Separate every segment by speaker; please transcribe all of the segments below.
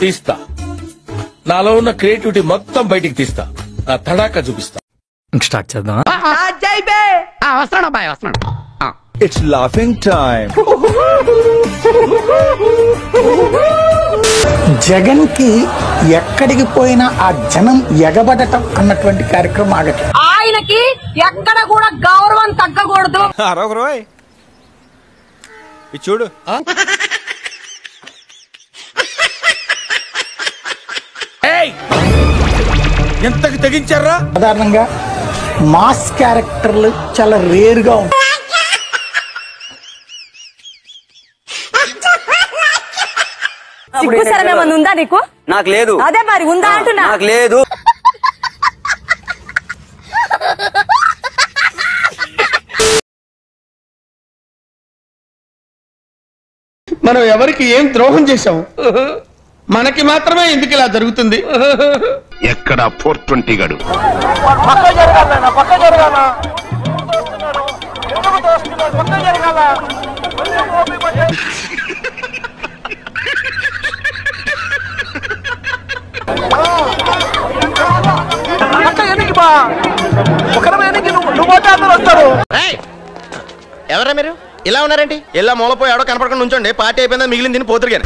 Speaker 1: తీస్తా. నాలో ఉన్న క్రియేటివిటీ మొత్తం బయటికి తీస్తా. నా తడాక చూపిస్తా.
Speaker 2: స్టార్ట్ చేద్దాం.
Speaker 3: It's laughing time.
Speaker 4: జగన్ కి ఎక్కడికి పోయినా ఆ జనం ఎగబడటం అన్నటువంటి కార్యక్రమం ఆగట్లేదు.
Speaker 5: ఆయనకి ఎక్కడ కూడా గౌరవం తగ్గకూడదు.
Speaker 3: చూడు
Speaker 1: ఎంతకి తెగించారా?
Speaker 4: సాధారణంగా మాస్ క్యారెక్టర్లు చాలా రేర్ గా ఉంటాయి.
Speaker 5: ఉందా నీకు?
Speaker 6: నాకు లేదు.
Speaker 5: అదే మరి ఉందా అంటున్నా.
Speaker 6: నాకు లేదు.
Speaker 1: మనం ఎవరికి ఏం ద్రోహం చేశాం? మనకి మాత్రమే ఎందుకు ఇలా జరుగుతుంది?
Speaker 7: ఎక్కడ 420 గడు
Speaker 8: ఎవరా మీరు? ఇలా ఉన్నారేంటి? ఇలా మూలపోయి ఎవడో కనపడకుండా ఉంచండి. పార్టీ అయిపోయిందా మిగిలింది తిని పోతురు కానీ.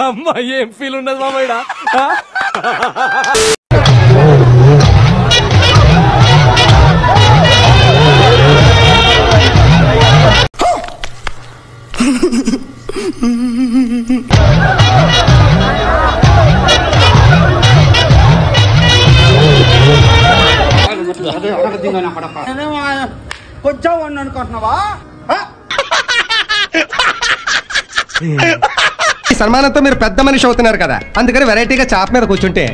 Speaker 2: అమ్మాయి ఏం ఫీల్ ఉన్నది మామయ్య?
Speaker 6: కొంచెం అనుకుంటున్నావా?
Speaker 8: ఈ సన్మానంతో మీరు పెద్ద మనిషి అవుతున్నారు కదా, అందుకని వెరైటీగా చాప మీద కూర్చుంటే.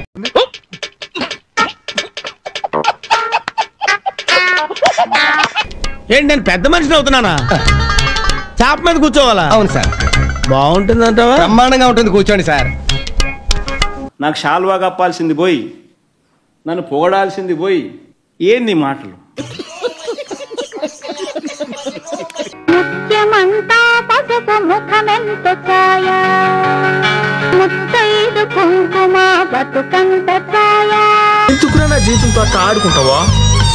Speaker 1: ఏంటి నేను పెద్ద మనిషిని అవుతున్నానా? చాప మీద కూర్చోవాలా?
Speaker 8: అవును సార్.
Speaker 1: బాగుంటుందంటావా?
Speaker 8: బ్రహ్మాండంగా ఉంటుంది, కూర్చోండి సార్.
Speaker 9: నాకు షాల్వా కప్పాల్సింది పోయి, నన్ను పొగడాల్సింది పోయి, ఏంది మాటలు?
Speaker 5: ముఖ్యమంతా పసుపు ముఖమెంత ఛాయ, ముత్తైదు కుంకుమ బతుకంత ఛాయ.
Speaker 2: ఎందుకురా నా జీవితంతో అట్లా ఆడుకుంటావా?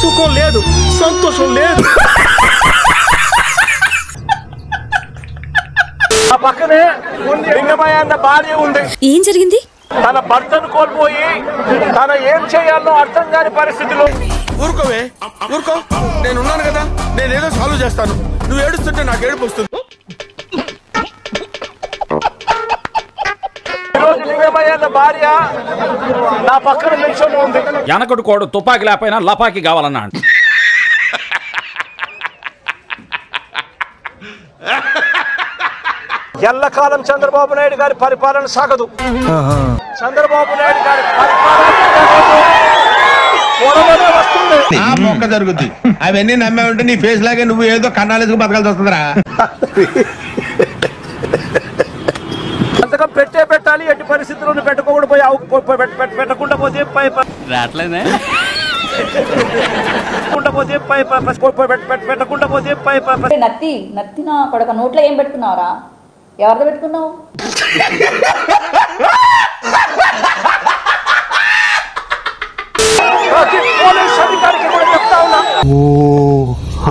Speaker 2: సుఖం లేదు, సంతోషం లేదు.
Speaker 9: ఆ పక్కనే లింగమయ్య అన్న భార్య ఉంది.
Speaker 5: ఏం జరిగింది?
Speaker 9: తన భర్తను కోల్పోయి తన ఏం చేయాలో అర్థం కాని పరిస్థితిలో.
Speaker 1: ఊరుకోవే, ఊరుకో. నేనున్నాను కదా, నేనేదో సాల్వ్ చేస్తాను. నువ్వు ఏడుస్తుంటే నాకు ఏడుపు వస్తుంది.
Speaker 9: ఈరోజు లింగమయ్య అన్న భార్య నా పక్కన నిల్చొని ఉంది.
Speaker 2: వెనకడు కోడు తుపాకి లేకపోయినా లపాకి కావాలన్నా.
Speaker 9: ఎల్లకాలం చంద్రబాబు నాయుడు గారి పరిపాలన సాగదు. చంద్రబాబు నాయుడు గారి పరిపాలన వస్తుంది.
Speaker 1: ఆ మొక్క జరుగుద్ది. అవన్నీ నమ్మే ఉంటే నీ ఫేస్ లాగే నువ్వు ఏదో కన్నాలేసుకు బతకాల్సి వస్తుందిరా.
Speaker 9: అంతగా పెట్టాలి. ఎట్టి పరిస్థితుల్లో పెట్టుకోకుండా పెట్టకుండా పోతే పెట్టకుండా పోతే
Speaker 5: నత్తి నా కొడక నోట్లో ఏం పెట్టుకున్నావరా? ఎవరితో పెట్టుకున్నావు?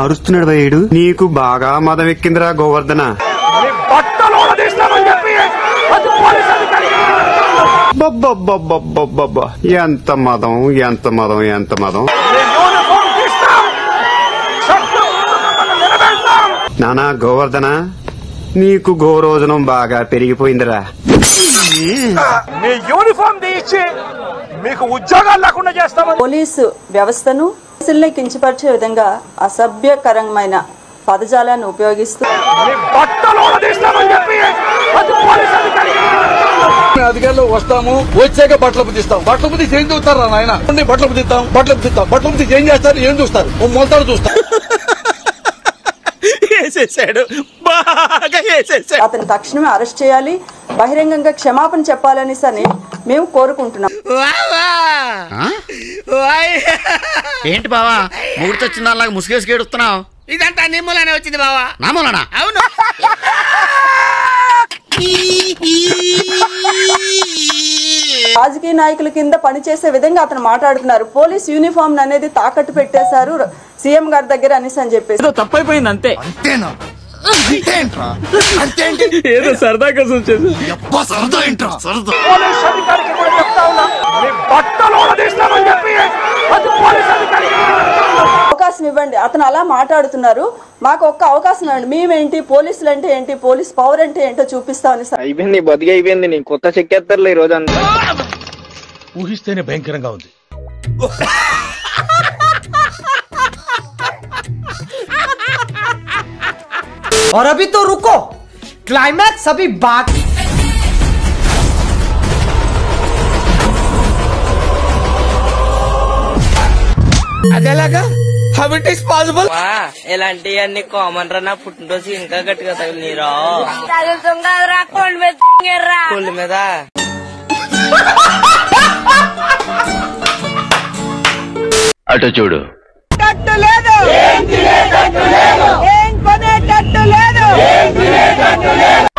Speaker 6: అరుస్తున్నాడు భయ్యుడు. నీకు బాగా మదం ఎక్కిందిరా గోవర్ధన. ఎంత మదం, ఎంత మదం, ఎంత మదం. నానా గోవర్ధన, నీకు గోరోజనం బాగా పెరిగిపోయిందిరా.
Speaker 9: మీ యూనిఫామ్ తీయించి మీకు ఉద్యోగాలు లేకుండా చేస్తామని
Speaker 5: పోలీసు వ్యవస్థను కించపరిచే విధంగా అసభ్యకరమైన పదజాలాన్ని ఉపయోగిస్తూ
Speaker 1: అధికారులు వస్తాము, వచ్చాక బట్టలు పుట్టిస్తాం. బట్టలు పుట్టి ఏం చూస్తారా నాయన? బట్టలు పుట్టిస్తాం, బట్టలు పుట్టిస్తాం. బట్టలు పుట్టి ఏం చేస్తారు? ఏం చూస్తారు? మొలతాడు చూస్తారు.
Speaker 5: అతను తక్షణమే అరెస్ట్ చేయాలి, బహిరంగంగా క్షమాపణ చెప్పాలని సరే మేము కోరుకుంటున్నాం.
Speaker 8: ఏంటి బావా ముగ్గురితో వచ్చిన ముసుగేసి ఏడుస్తున్నావు?
Speaker 10: ఇదంతా నిమ్మలనే వచ్చింది బావా.
Speaker 8: నా మూలనా?
Speaker 10: అవును.
Speaker 11: రాజకీయ నాయకుల కింద పనిచేసే విధంగా అతను మాట్లాడుతున్నారు. పోలీస్ యూనిఫామ్ అనేది తాకట్టు పెట్టేశారు సీఎం గారి దగ్గర అనేసి అని చెప్పేసి
Speaker 2: తప్పైపోయింది అంతే. ఏదో సరదాగా చూసేది.
Speaker 9: పోలీస్ అధికారికి కూడా చెప్తా ఉన్నా, మీ బట్టలు తీస్తామని చెప్పి అది పోలీస్ అధికారికి
Speaker 11: అవకాశం ఇవ్వండి. అతను అలా మాట్లాడుతున్నారు. మాకు ఒక్క అవకాశం ఇవ్వండి. మేమేంటి, పోలీసులు అంటే ఏంటి, పోలీస్ పవర్ అంటే ఏంటో చూపిస్తామని.
Speaker 12: అయిపోయింది, బతికి అయిపోయింది. నీ కొత్త చెక్కేస్తారులే ఈ రోజు అంతా.
Speaker 1: ఊహిస్తేనే భయంకరంగా ఉంది.
Speaker 10: और अभी तो रुको, क्लाइमैक्स अभी बाकी. అదేలాగా హౌ ఇట్ ఇస్ పాసిబుల్?
Speaker 13: ఇలాంటివన్నీ కామన్ రా. నా పుట్టినరోజు ఇంకా గట్టిగా తగిలిరా కోళ్ళ మీద.
Speaker 7: అటు చూడు.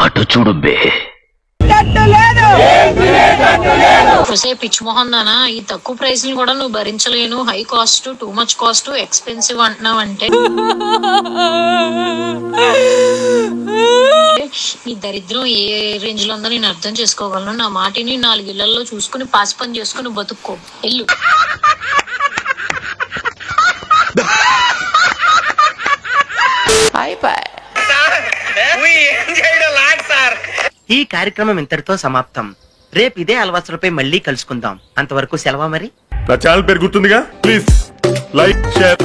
Speaker 7: అటు చూడు బే.
Speaker 14: పిచ్చి మొహం దానా, ఈ తక్కువ ప్రైస్ ని కూడా నువ్వు భరించలేను, high cost, too much cost, expensive అంటున్నావు అంటే నీ దరిద్రం ఏ రేంజ్ లో ఉందో నేను అర్థం చేసుకోగలను. నా మాటిని 4 ఇళ్లలో చూసుకుని పాసి పని చేసుకుని బతుక్కో. ఎల్లు.
Speaker 13: ఈ కార్యక్రమం ఇంతటితో సమాప్తం. రేపు ఇదే అలవాసులపై మళ్ళీ కలుసుకుందాం. అంతవరకు సెలవా మరి.
Speaker 15: నా ఛానల్ పేరు గుర్తుందిగా, ప్లీజ్ లైక్, షేర్,